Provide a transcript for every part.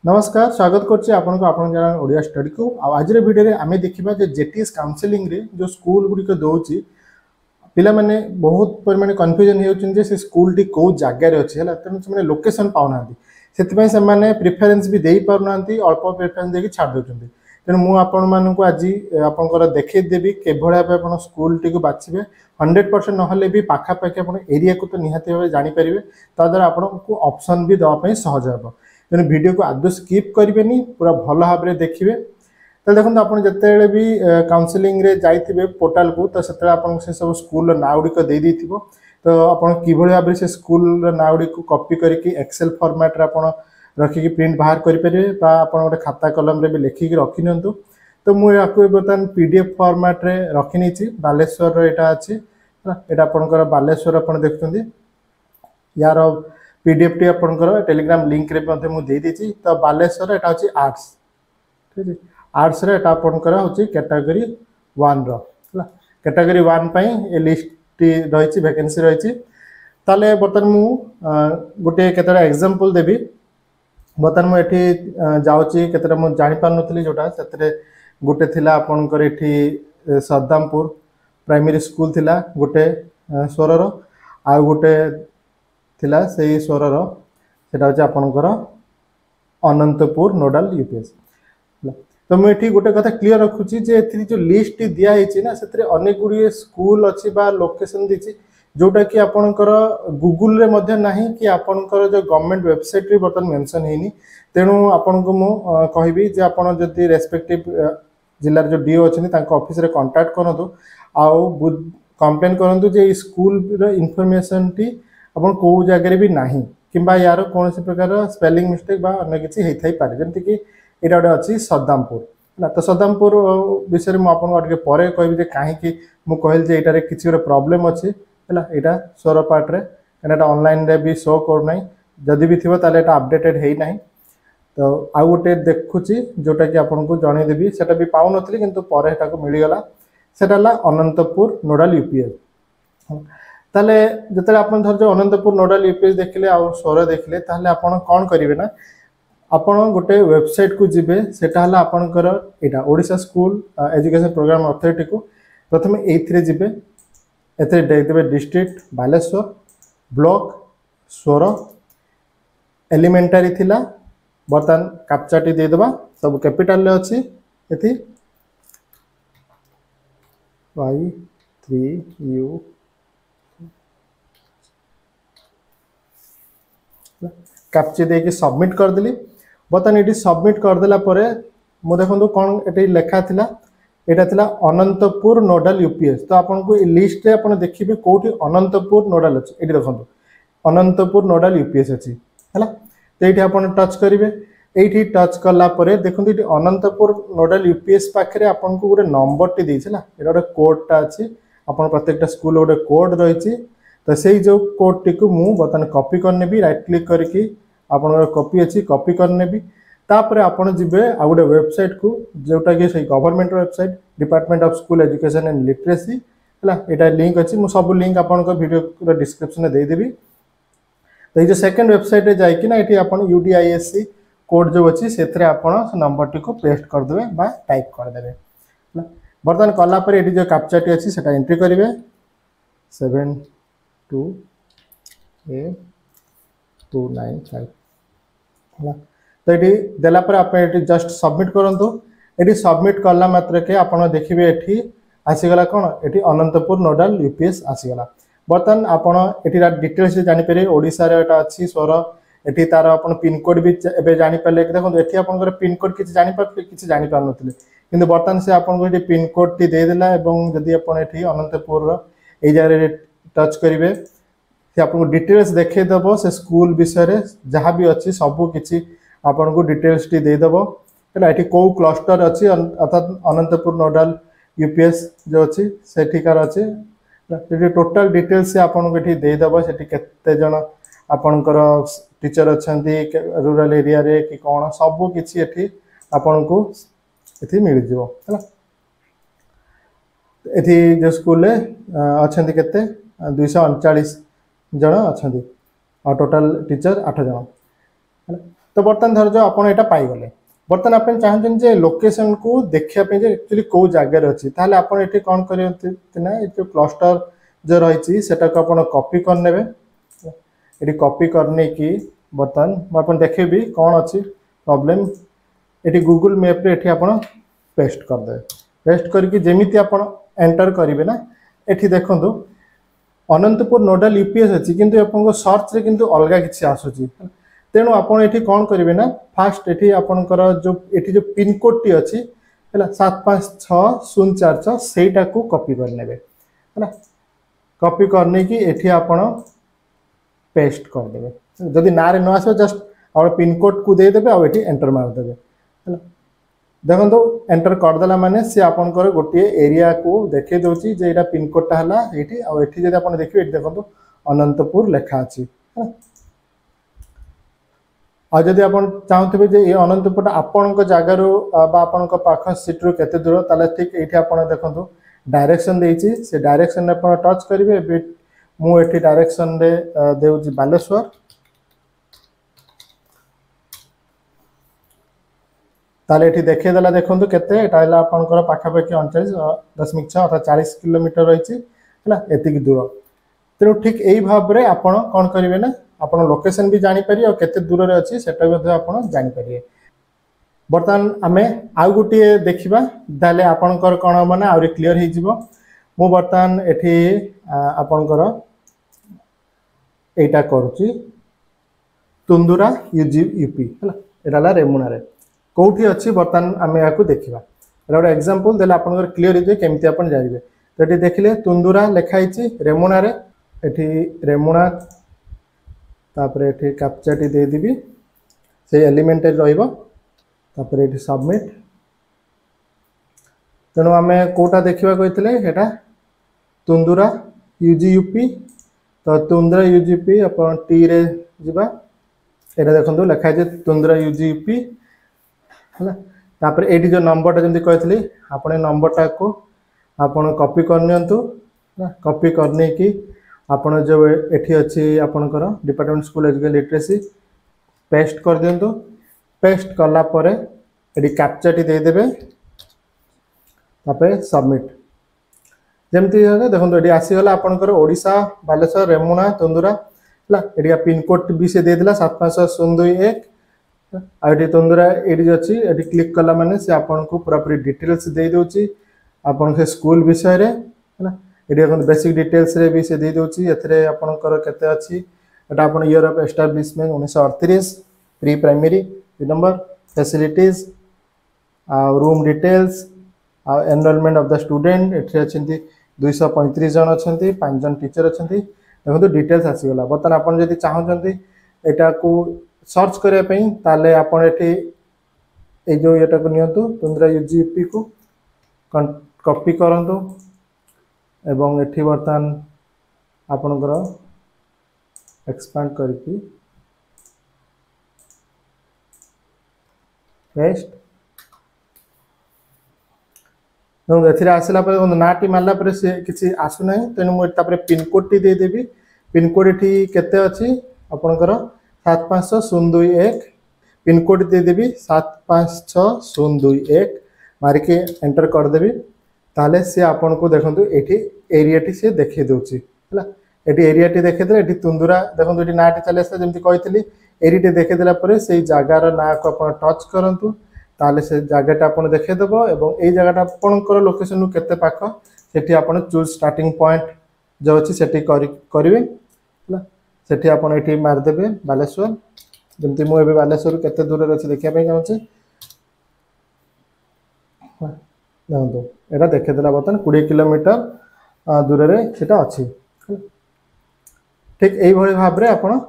नमस्कार स्वागत करछि आपनको आपन चैनल ओडिया स्टडी को आज वीडियो रे आमे देखिबा जे जेटीएस काउंसलिंग रे जो स्कूल गुडी को दोउची पिला माने बहुत परिमाणे कंफ्यूजन हेउछन जे से स्कूल टी को जागा रे अछि हला तने से लोकेशन पाउनांती सेति पय से माने प्रेफरेंस भी देई पाउनांती अल्प प्रेफरेंस देकी छाड़ दोचंती तेन मु आपन मानको आज आपनकर देखै देबी केभळा पे आपन स्कूल टी को बाछिबे 100% नहले भी पाखा पाखे आपन एरिया को तो निहाती भाबे जानि परिबे ता द्वारा आपनको ऑप्शन भी दवा पय सहज हेबो तेणु वीडियो को आदौ स्किप करेंगे पूरा भल भाव में देखिए तो देखो आप जिते भी काउंसलिंग रे जाइए पोर्टाल को तो से से सब स्कूल ना गुड़िक देदी तो आप भाव से स्कूल ना गुड़ी कॉपी करके एक्सेल फॉर्मेट रे आप रखिकी प्रिंट बाहर करेंगे आप गोटे खाता कलम रे भी लिखिकी रखि नि तो मुझे बर्तमान पीडीएफ फॉर्मेट रे रखी नहीं बालेश्वर यहाँ अच्छी यहाँ आपंकर बालेश्वर आप देखते यार पीडीएफ टी आपंकर टेलीग्राम लिंक रे दे देछि तो बालेश्वर एटा होछि आर्ट्स ठीक है आर्ट्स रे एटा आपनकर होछि कैटेगरी 1 रो हला कैटेगरी 1 पई ए लिस्ट टी रहिछि वैकेंसी रहिछि ताले बर्तन मु गोटे केतरा एग्जांपल देबी बर्तन मु एठी जाउछि केतरा मु जानि पार नथली जोटा सेतरे गोटे थिला आपनकर एठी सद्दामपुर प्राइमरी स्कूल थिला गोटे स्वरर आ गोटे थिला सेही स्वरर सेटा होछि आपनकर अनंतपुर नोडल यूपीएस तो मुझे गोटे कथा क्लियर रखुची जे एथि जो लिस्ट दिया हेछि ना सेतरे अनेक गुडी स्कूल अछि बा लोकेशन दिछि जोटा कि आपनकर गूगल रे मध्ये नाही कि आपनकर जो गवर्नमेंट वेबसाइट रे बर्तन मेंशन हेनी तेनु आपनको मु कहबी जे आपन जति रेस्पेक्टिव जिल्ला जो डीओ अछि तांको ऑफिस रे कांटेक्ट करंतु आउ कंप्लेन करंतु जे स्कूल रे इंफॉर्मेशन टी अपन को जगह भी नाही किंबा यार कौन से प्रकार स्पेलिंग मिस्टेक बा अन्य किछि हेइ थाई पारे जेंति कि एटा ओडे अछि सद्दामपुर ना तो सद्दामपुर विषय में आपन अटके परे कहबी जे काहे कि मु कहल जे एटा रे किछि रे प्रॉब्लम अछि हला एटा सोर पार्ट रे एटा ऑनलाइन रे भी शो कर नै जदी भी थिबो ताले एटा अपडेटेड हेइ नाही तो आ गोटे देखुछि जोटा कि आपन को जणे देबी सेटा भी पाउ नथली किंतु परे एटा को मिली गला सेटा ला अनंतपुर नोडल यूपीएस ताले जतले आपन धर जो अनंतपुर नोडल यूपीएस देखले आ स्वर देखले ताले आपन कोन करिवे ना आपन गोटे वेबसाइट को जिबे सेटा हला आपनकर एटा Odisha school education programme authority को प्रथम एथरे जिबे एथरे देख देबे डिस्ट्रिक्ट बालेश्वर ब्लॉक स्वर एलिमेंटरी थिला बर्तन कैप्चाटी दे देबा सब कैपिटल ले अछि एथि y3u कैप्चा दे के सबमिट कर देली बर्तन ये सबमिट करदेला मु देखो कौन ये लेखा थिला एटा थिला अनंतपुर नोडल यूपीएस तो आपन को लिस्ट रे आपन देखिबे कोठी अनंतपुर नोडल अछि एटी देखो अनंतपुर नोडल यूपीएस अछि हला तो ये आपन टच करिवे एठी टच करला परे देखो ये अनंतपुर नोडल यूपीएस पाखरे आपन को गोटे नंबर टी देछि ना एटा गोटे कोड टा अछि आपन प्रत्येकटा स्कूल गोटे कोड रहिछि तो से जो कोड टी को मु बतन कॉपी करने भी राइट क्लिक करके आपन कॉपी अच्छी कॉपी करने भी तापर आपन जिबे आ गोटे वेबसाइट को जोटा कि सही government website department of school education and literacy हला एटा लिंक अछि मु सब लिंक आपन को वीडियो रो डिस्क्रिप्शन में दे देबी तो ये जो सेकंड वेबसाइट रे जाय कि ना एठी आपन यूडीआईएससी कोड जो अछि सेथरे आपन नंबर टी को पेस्ट कर देबे बा टाइप कर देबे हला बर्तन कला पर एठी जो कैप्चा टी अछि सेटा एंट्री करिवे 728295 तो ये देला पर आप जस्ट सबमिट करंतु ये सबमिट करला मात्र के आपन देखिबे एठी आसीगला कोन एठी अनंतपुर नोडल यूपीएस आसीगला बर्तन आपन एठी डिटेल्स जानि पेरे ओडिसा रे एटा अछि स्वर एठी तार आपन पिन कोड भी एबे जानि पाले देखो एठी आपन पिन कोड किछि जानि पार किछि जानि पार नथिले किंतु बर्तन से आपन को एठी पिन कोड टी दे देला एवं जदी आपन एठी अनंतपुर रो ए जारे टच करिवे से आपको डिटेल्स देखे दबो से स्कूल विषय रे जहाँ भी अच्छी सबू किसी आपन को डिटेल्स टी दे दबो है एठी को क्लस्टर अच्छी अर्थात अनंतपुर नोडल यूपीएस जो अच्छी से ठिकार अच्छी टोटल डिटेल्स से आपन को एठी दे दबो सेठी केते जण आपनकर टीचर अछंती रूरल एरिया रे कि कोन सबू किसी एठी आपन को एठी मिल जिवो हैला एठी जो स्कूल रे अछंती केते 239 जन अच्छा और टोटाल टीचर 8 जन तो बर्तमान धर जो आपन एटा पाई गले बर्तमान आपन चाहछन जे लोकेशन को देखिया पे जे एक्चुअली को जगह रे अछि ताले आपन एठी कोन करियते ना ए जो क्लस्टर जो रहिछि सेटा को आपन कॉपी कर नेबे एठी कॉपी करने की बर्तमान म आपन देखेबी कोन अछि प्रॉब्लम एठी गूगल मैप रे एठी आपन पेस्ट कर दे पेस्ट करके जेमिति आपन एंटर करिवे ना एठी देखंतु अनंतपुर नोडल यूपीएस अछि किंतु आपन को सर्च रे किंतु अलगा किछि आसुछि तेणु आपण एठी कोन करिवे ना फास्ट एठी आपनकर जो एठी जो पिन कोड टी अछि हला 756046 सेटा को कॉपी कर नेबे हला कॉपी करने की एठी आपण पेस्ट कर देबे जदि नारे न आसो जस्ट और पिन कोड को दे देबे आ एठी एंटर मार देबे हला देखो तो एंटर कर देला माने से आपनकर गोटे एरिया को देखे दोची जे एटा पिन कोड ता हला एठी आ एठी जदि आपण देखिबे एठी देखो तो अनंतपुर लेखा अछि और जदि आप चाहते जे ये अनंतपुर आपण जगार आपण पाख सीट रू केते दूर ताले ठीक ये आप देखो डायरेक्शन देछि से डायरेक्शन आप टच करेंगे मु एठी डायरेक्शन रे देउछि बालेश्वर ताले एठी देखे देला देखो केते एटा हला आपनकर पाखापाखि 39.6 अर्थात 40 किलोमीटर रहिछि हला एतिक दूर तेणु ठीक यही भाव में आपण कौन करेंगे ना आप लोकेशन भी जानीपर और केते दूर रे अच्छी सेटा भी आप जानीपर बर्तमान आम आउ गोटे देखा ताले आपणकर कौन हम ना आउरी क्लीयर हो मु बर्तमान एठी आपणकर एटा करुच्ची तुंदुरा यूपी है एटा रेमुना रे कौटी अच्छी बर्तमान आम या देखा गोटे एग्जांपल देले आपणकर क्लीयर हो केमती आप जानिबे तो ये देखिले तुंदुरा लिखाई रेमुना रे एठी रेमुना तापर एठी कैप्चा टी दे देबी से एलिमेंट रहइबो तापर एठी सबमिट तेणु आम कोटा देखा कहते हेटा तुंदुरा यूपी तो तुंदुरा यूपी अपन टी रे जिबा एटा देखंतु लिखाई जे तुंदुरा यूपी है तापर एठी जो नंबर जमी कहती आपने नंबरटा को आपण कॉपी करनियंतु कॉपी करने की आपण जो एठी अच्छी आपणकर department school education literacy paste कर दियंतु पेस्ट कला परे एठी कैप्चा टी दे देबे तापर सबमिट जेमती देखो ये आसीगला आपणकर ओडिशा बालेश्वर रेमुना तुंदुरा है एटी पिन कोड भी से दे देला 752021 आइटी तुंदुरा एटी अच्छी एटी क्लिक कला माने से आपन को पूरा पूरी डिटेल्स दे दोची आपन के स्कूल विषय रे है ये देखो बेसिक डिटेल्स रे भी से दे दोची एथरे आपनकर केते अछि एटा आपन year of establishment 1938 pre primary number facilities room details enrolment of the student एथरे अछंती 235 जन अछंती 5 जन टीचर अछंती देखो डिटेल्स आसीगला बर्तमान आपन जदि चाहछंती एटा को सर्च करिया पई ताले आपन एठी ए जो एटा को नियंतु तुंदुरा यूपी को कॉपी करंतु एवं एठी बर्तमान आपनकर एक्सपांड करके पेस्ट तो एथिरे आसला पर नाटी मारला पर से किसी आसु नाही तेनु मु तापर पिन कोड टी दे देबी पिन कोड एठी केते अछि आपनकर 75021 पिन कोड दे देबी 756021 मार के एंटर कर देबी ताले से आपन को देखंतु एठी एरिया टी से देखे दोची हला एठी एरिया टी देखे दे एठी तुंदुरा देखंतु एठी नाटी चले से जेमति कहितली एरिया टी देखे देला परे सेही जागार ना को आपन टच करंतु ताले से जगहटा आपन देखे देबो एवं एई जगहटा आपनकर लोकेशन नु केते पाख सेठी आपन चूज स्टार्टिंग पॉइंट जो अछि सेठी करिवे हला सेठी आपन एठी मार देबे बालेश्वर जेमति मु एबे बालेश्वर केते दूर रे अछि देखिया पे चाहूची देखो एटा देखे देला बतन 20 किलोमीटर दूर रे सेटा अछि ठीक एई भली भाव रे आपन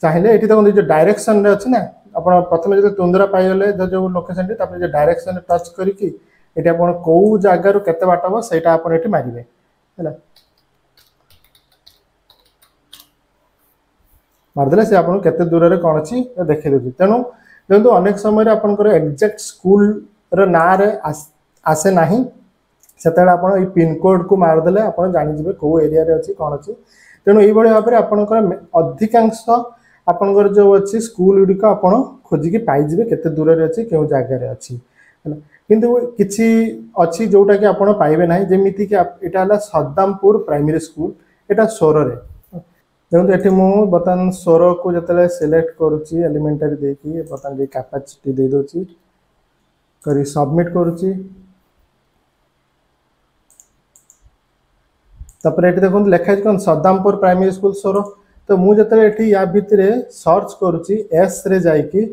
चाहिले एठी देखो जो डायरेक्शन रे अछि ना आपन प्रथमे जो तुंदुरा पाई गले जो लोकेशन टी तापर जो डायरेक्शन टच करिकी एठी आपन को जागा रो केते बाट हो सेटा आपन एठी मारिबे हैला मारदेले से आपन केते दूर रे कोन अछि देखे देबी तेनु देखो अनेक समय रे आपन कर एग्जैक्ट स्कूल रो ना रे आसे नाही सेतेला आपन ई पिन कोड को मारदेले आपन जानि जिवे को एरिया रे अछि कोन अछि तेनु एई बळे भाबरे आपन कर अधिकांश आपणकर जो अच्छी स्कूल गुड़िक आप खोजिकी पाइबे केते दूर अच्छी क्यों जगार अच्छी किंतु किसी अच्छी जोटा कि आप पाइबे ना जमीक यहाँ सद्दामपुर प्राइमरी स्कूल यहाँ सोर देखो ये मुझे बर्तमान सोर को जो सिलेक्ट करुच्ची एलिमेंटारी देकी बर्तमान कैपेसिटी दे दूची करी सबमिट करुच्ची तापर ये देखो लिखाई कौन सद्दामपुर प्राइमरी स्कूल सोर तो मुझे ये या भितर सर्च करुच्ची एस रे जाइकी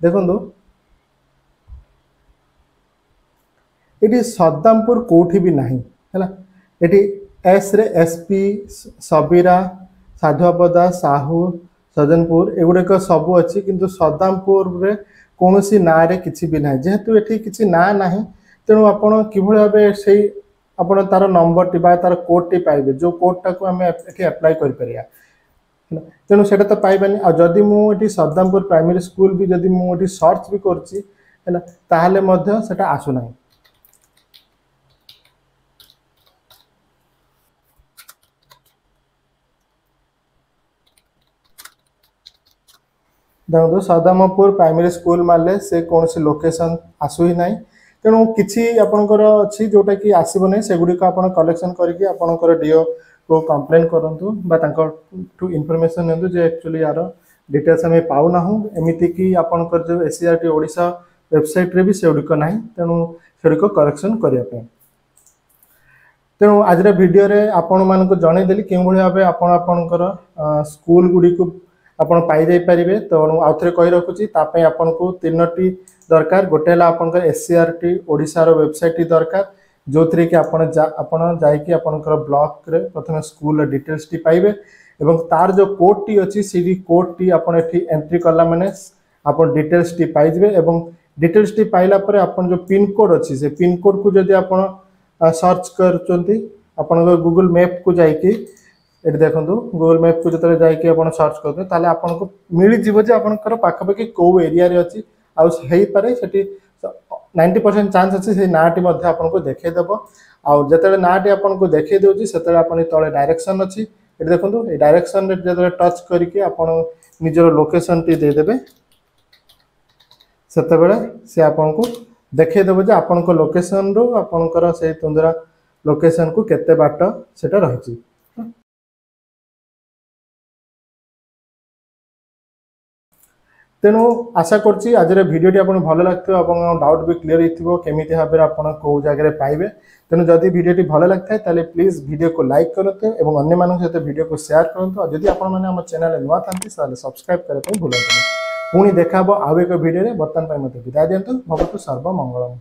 देखो ये सद्दामपुर कौटी भी नहीं है ये एस रे एसपी सबीरा साधुआपदा साहू सज्जनपुर एगुड़ाक सब अच्छी किंतु सद्दामपुर रे कौन सी ना रे किसी भी ना जेहेतु ये किसी ना ना तेणु आप कि भाव से आप तार नंबर टी तार कोड टी पाइबे जो कोडटा को आम एप्लाई कर तेणु से तो पाइबानी आदि मुझे सद्दामपुर प्राइमरी स्कूल भी जदि मुझे सर्च भी करा आसुना देखो सद्दामपुर प्राइमरी स्कूल मारे से कौन सी लोकेशन आसु ही ना तेणु किसी आपंकर अच्छी जोटा कि आसब ना से गुड़िक आप कलेक्शन करके डीओ को कंप्लेन करूँ इनफॉरमेशन नियंतु जे एक्चुअली यार डिटेल्स आम पाऊना एमती कि आपंकर जो एससीईआरटी ओडिशा वेबसाइट रे भी से गुड़िक ना तेणु से करेक्शन करने तेणु आज भिडियो आपण मानक जनईदेली क्यों भाव आपणकर स्कूल गुड़ी आपड़ पाई पारे तो आउ थे कही रखुच्छी आपन को 3टी दरकार गोटे आपंकर एससीईआरटी ओडिशार वेबसाइट दरकार जो थी कि आपन जाकि आपंकर ब्लॉक रे प्रथम स्कूल डिटेल्स टी पाइबे एवं तार जो कोड टी अच्छी सी कोड टी आप एंट्री कला माने आप डिटेल्स टी पाइबे एवं डिटेल्स टी पाइला परे आपन जो पिन कोड अच्छी से पिन कोड को जदि आप सर्च कर गूगल मैप को जाइए ये देखो गूगल मैप को जो जाकि आप सर्च करते आपको मिल जे आपंकर पाखापाखि कौ एरिया अच्छी आईपे से 90% चांस अच्छे से नाटी आपको देखईदेव आउ जो नाटी आपको देखई दूसरी से तले डायरेक्शन अच्छी ये देखो ये डायरेक्शन जो टच करके आप निजर लोकेशन टी देदेवे से सी आपको देखईदेव जे आपण लोकेशन रू आपंकर से तुंदरा लोकेशन को केते बाट से रही तेणु आशा करछि आज भिडियोटी आपको भल लगे डाउट भी क्लीयर होमी भाव में आप कौ जगह पाइबे तेणु जदि भिडियोटी भल लगता है प्लीज भिडियो को लाइक करते और अन्य मानक सहित भिडियो को शेयर करूँ जदि आप चैनल नुआ था सब्सक्राइब करने भूलु पुणी देखा आउ एक भिडियो बर्तमान मत विदाय दिंतु भवतु सर्वमंगलम।